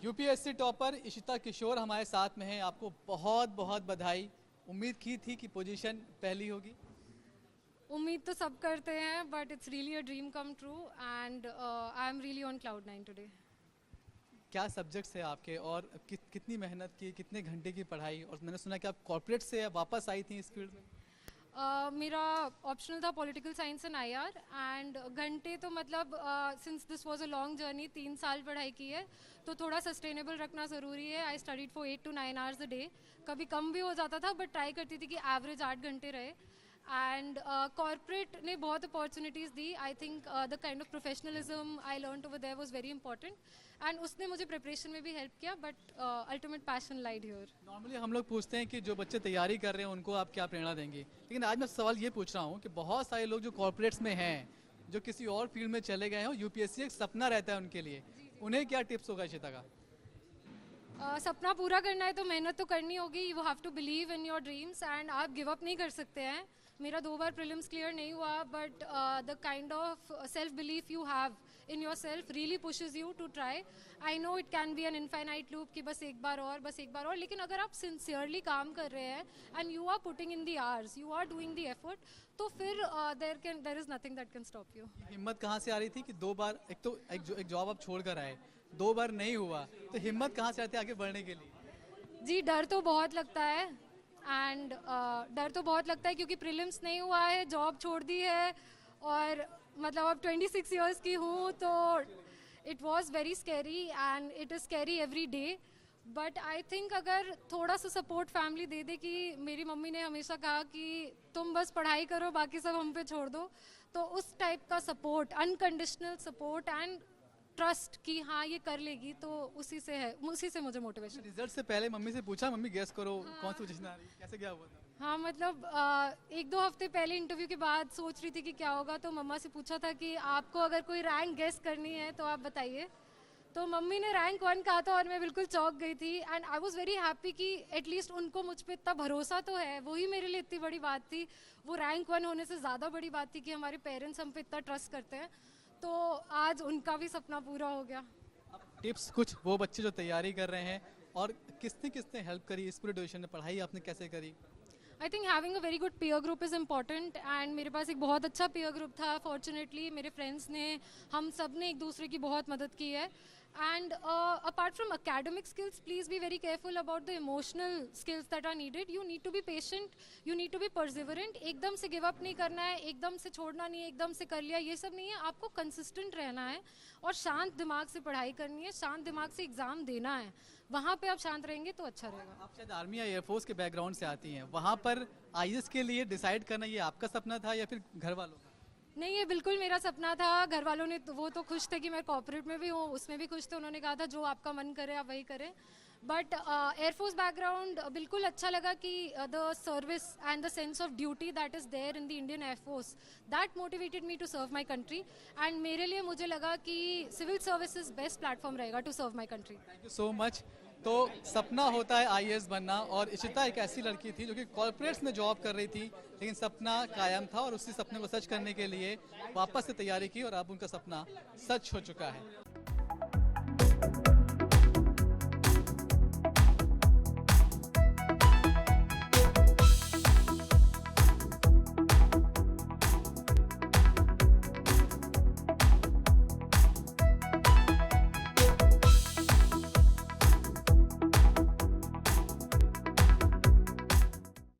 UPSC topper Ishita किशोर हमारे साथ में हैं। आपको बहुत बहुत बधाई। उम्मीद की थी कि पोजीशन पहली होगी? उम्मीद तो सब करते हैं, but it's really a dream come true and I am really on cloud 9 today. क्या सब्जेक्ट्स है आपके और कितनी मेहनत की, कितने घंटे की पढ़ाई? और मैंने सुना कि आप कॉर्पोरेट से वापस आई थी इस फील्ड में। मेरा ऑप्शनल था political science and IR and घंटे तो मतलब since this was a long journey, 3 साल पढ़ाई की है तो थोड़ा सस्टेनेबल रखना ज़रूरी है। I studied for 8 to 9 hours a day. कभी कम भी हो जाता था बट ट्राई करती थी कि एवरेज 8 घंटे रहे। एंड कॉर्पोरेट ने बहुत अपॉर्चुनिटीज़ दी। I think the kind of professionalism I learn over there was very important and उसने मुझे प्रिपरेशन में भी हेल्प किया, but ultimate passion lied here. Normally हम लोग पूछते हैं कि जो बच्चे तैयारी कर रहे हैं उनको आप क्या प्रेरणा देंगे, लेकिन आज मैं सवाल ये पूछ रहा हूँ कि बहुत सारे लोग जो कॉर्पोरेट्स में हैं, जो किसी और फील्ड में चले गए हैं, यूपीएससी एक सपना रहता है उनके लिए, उन्हें क्या टिप्स होगा इशिता का? सपना पूरा करना है तो मेहनत तो करनी होगी। You have to believe in your dreams and आप गिव अप नहीं कर सकते हैं। मेरा 2 बार प्रीलिम्स क्लियर नहीं हुआ, but the kind of self belief you have in yourself really pushes you to try. I know it can be an infinite loop कि बस एक बार और, बस एक बार और, लेकिन अगर आप सिंसियरली काम कर रहे हैं and you are putting in the hours, you are doing the effort, तो फिर there is nothing that can stop you. हिम्मत कहाँ से आ रही थी कि 2 बार, एक जॉब आप छोड़ कर आए, 2 बार नहीं हुआ, तो हिम्मत कहाँ से आती है आगे बढ़ने के लिए? जी, डर तो बहुत लगता है एंड डर तो बहुत लगता है क्योंकि प्रीलिम्स नहीं हुआ है, जॉब छोड़ दी है और मतलब अब 26 इयर्स की हूँ, तो it was very scary and it is scary every day. But I think अगर थोड़ा सा सपोर्ट फैमिली दे दे, कि मेरी मम्मी ने हमेशा कहा कि तुम बस पढ़ाई करो, बाकी सब हम पे छोड़ दो, तो उस टाइप का support, unconditional support and trust कि हाँ ये कर लेगी, तो उसी से है, उसी से मुझे मोटिवेशन। रिजल्ट से पहले मम्मी से पूछा, मम्मी गेस करो कौन सी पोजीशन आ रही है, कैसे क्या हुआ था? हाँ मतलब 1-2 हफ्ते पहले इंटरव्यू के बाद सोच रही थी कि क्या होगा, तो मम्मा से पूछा था कि आपको अगर कोई रैंक गेस करनी है तो आप बताइए। तो मम्मी ने रैंक 1 कहा था और मैं बिल्कुल चौंक गई थी and I was very happy कि एटलीस्ट उनको मुझ पे इतना भरोसा तो है, वही मेरे लिए इतनी बड़ी बात थी। वो रैंक 1 होने से ज़्यादा बड़ी बात थी कि हमारे पेरेंट्स हम पे इतना ट्रस्ट करते हैं, तो आज उनका भी सपना पूरा हो गया। टिप्स कुछ वो बच्चे जो तैयारी कर रहे हैं, और किसने किसने हेल्प करी इस पूरे ड्यूरेशन में, पढ़ाई आपने कैसे करी? I think having a very good peer group is important and मेरे पास एक बहुत अच्छा पीयर ग्रुप था। फॉर्चुनेटली मेरे फ्रेंड्स ने, हम सब ने एक दूसरे की बहुत मदद की है। And apart from academic skills, please be very careful about the emotional skills that are needed. You need to be patient, you need to be perseverant. एकदम से गिव अप नहीं करना है, एकदम से छोड़ना नहीं है, एकदम से कर लिया ये सब नहीं है। आपको कंसिस्टेंट रहना है और शांत दिमाग से पढ़ाई करनी है, शांत दिमाग से एग्ज़ाम देना है। वहाँ पे आप शांत रहेंगे तो अच्छा रहेगा। आप शायद आर्मी या एयरफोर्स के बैकग्राउंड से आती हैं, वहाँ पर आईएएस के लिए डिसाइड करना ये आपका सपना था या फिर घर वालों का? नहीं, ये बिल्कुल मेरा सपना था। घर वालों ने वो तो खुश थे कि मैं कॉर्पोरेट में भी हूँ, उसमें भी खुश थे। उन्होंने कहा था जो आपका मन करे आप वही करें। बट एयरफोर्स बैकग्राउंड बिल्कुल अच्छा लगा कि the service and the sense of duty that is there in the Indian Air Force, that motivated me to serve my country. And मेरे लिए मुझे लगा कि सिविल सर्विसेज बेस्ट प्लेटफॉर्म रहेगा to serve my country. Thank you so much. तो सपना होता है आईएएस बनना, और इशिता एक ऐसी लड़की थी जो कि कॉर्पोरेट्स में जॉब कर रही थी, लेकिन सपना कायम था और उसी सपने को सच करने के लिए वापस से तैयारी की और अब उनका सपना सच हो चुका है।